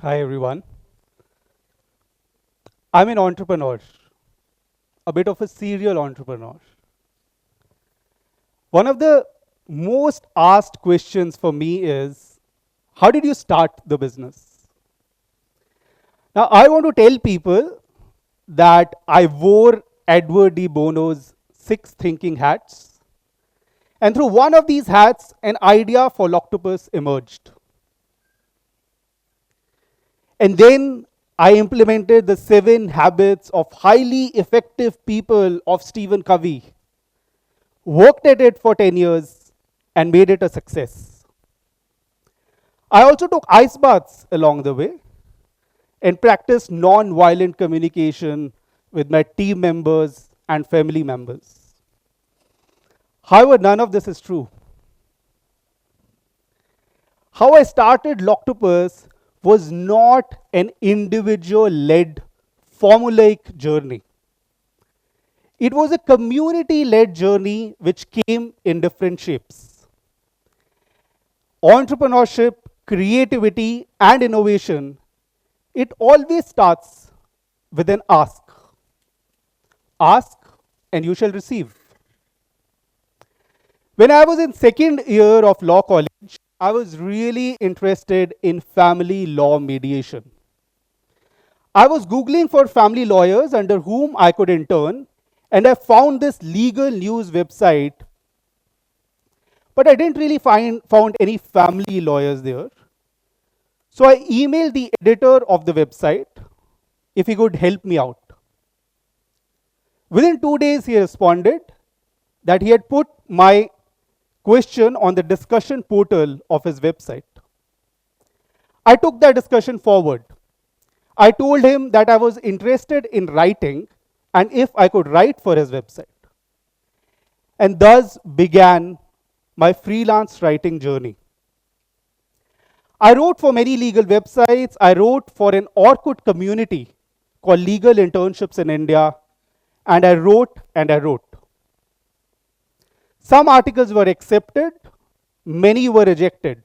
Hi everyone. I'm an entrepreneur, a bit of a serial entrepreneur. One of the most asked questions for me is, how did you start the business? Now, I want to tell people that I wore Edward de Bono's 6 thinking hats, and through one of these hats, an idea for Lawctopus emerged. And then I implemented the 7 habits of highly effective people of Stephen Covey, worked at it for 10 years, and made it a success. I also took ice baths along the way and practiced non-violent communication with my team members and family members. However, none of this is true. How I started Lawctopus was not an individual-led formulaic journey. It was a community-led journey which came in different shapes. Entrepreneurship, creativity, and innovation, it always starts with an ask. Ask and you shall receive. When I was in second year of law college, I was really interested in family law mediation. I was Googling for family lawyers under whom I could intern, and I found this legal news website, but I didn't really found any family lawyers there. So I emailed the editor of the website if he could help me out. Within 2 days, he responded that he had put my question on the discussion portal of his website. I took that discussion forward. I told him that I was interested in writing and if I could write for his website. And thus began my freelance writing journey. I wrote for many legal websites. I wrote for an Orkut community called Legal Internships in India. And I wrote and I wrote. Some articles were accepted, many were rejected.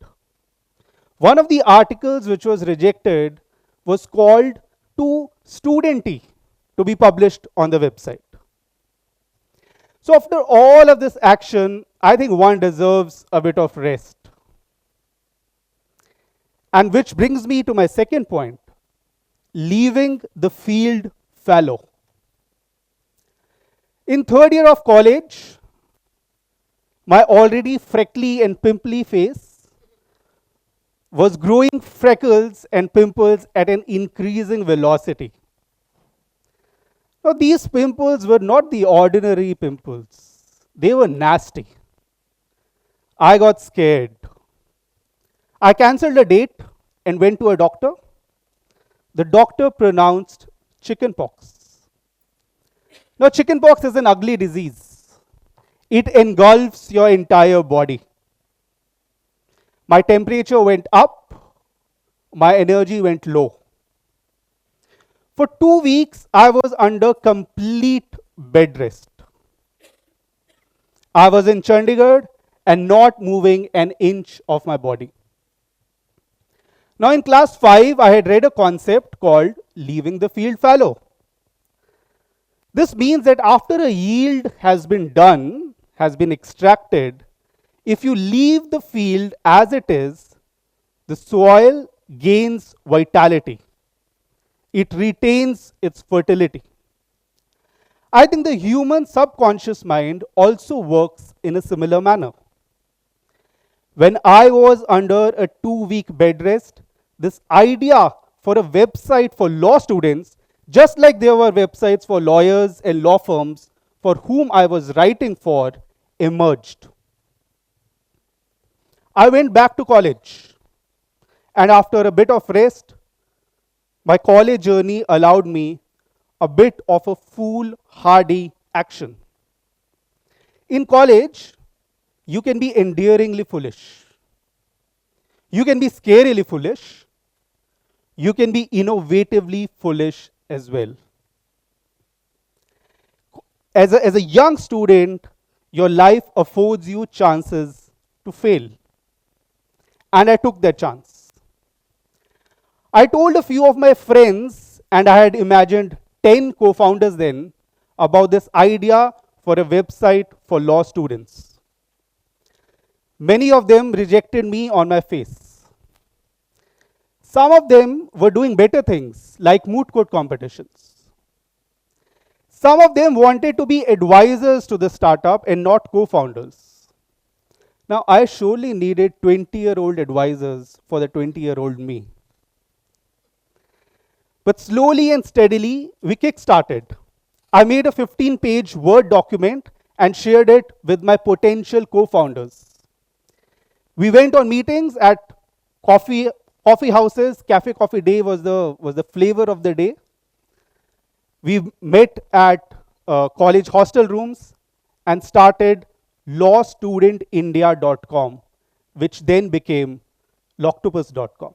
One of the articles which was rejected was called Too Studenty to be published on the website. So after all of this action, I think one deserves a bit of rest. And which brings me to my second point, leaving the field fallow. In third year of college, my already freckly and pimply face was growing freckles and pimples at an increasing velocity. Now, these pimples were not the ordinary pimples. They were nasty. I got scared. I cancelled a date and went to a doctor. The doctor pronounced chickenpox. Now, chickenpox is an ugly disease. It engulfs your entire body. My temperature went up, my energy went low. For 2 weeks, I was under complete bed rest. I was in Chandigarh and not moving an inch of my body. Now in class 5, I had read a concept called leaving the field fallow. This means that after a yield has been done, has been extracted, if you leave the field as it is, the soil gains vitality. It retains its fertility. I think the human subconscious mind also works in a similar manner. When I was under a 2-week bed rest, this idea for a website for law students, just like there were websites for lawyers and law firms for whom I was writing for, emerged. I went back to college, and after a bit of rest, my college journey allowed me a bit of a foolhardy action. In college, you can be endearingly foolish. You can be scarily foolish. You can be innovatively foolish as well. As a young student, your life affords you chances to fail. And I took that chance. I told a few of my friends, and I had imagined 10 co-founders then, about this idea for a website for law students. Many of them rejected me on my face. Some of them were doing better things, like moot court competitions. Some of them wanted to be advisors to the startup and not co-founders. Now, I surely needed 20-year-old advisors for the 20-year-old me. But slowly and steadily, we kick-started. I made a 15-page Word document and shared it with my potential co-founders. We went on meetings at coffee houses. Cafe Coffee Day was the flavor of the day. We met at college hostel rooms and started lawstudentindia.com, which then became Lawctopus.com.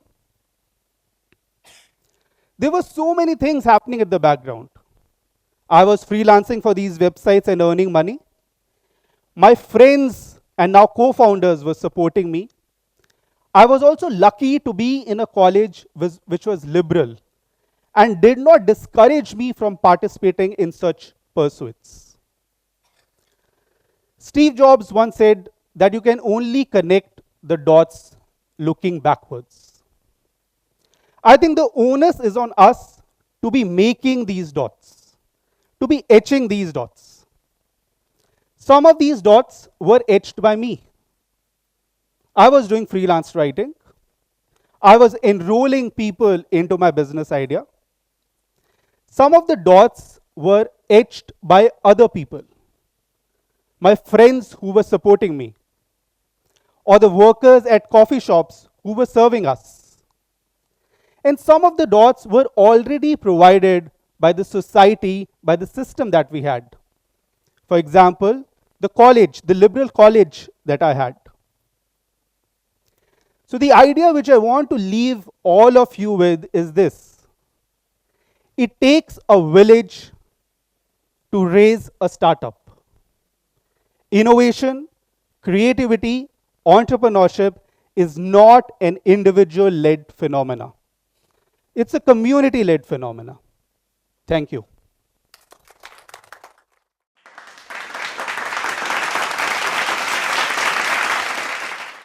There were so many things happening in the background. I was freelancing for these websites and earning money. My friends and now co-founders were supporting me. I was also lucky to be in a college which was liberal and did not discourage me from participating in such pursuits. Steve Jobs once said that you can only connect the dots looking backwards. I think the onus is on us to be making these dots, to be etching these dots. Some of these dots were etched by me. I was doing freelance writing. I was enrolling people into my business idea. Some of the dots were etched by other people, my friends who were supporting me, or the workers at coffee shops who were serving us. And some of the dots were already provided by the society, by the system that we had. For example, the college, the liberal college that I had. So the idea which I want to leave all of you with is this. It takes a village to raise a startup. Innovation, creativity, entrepreneurship is not an individual-led phenomena. It's a community-led phenomena. Thank you.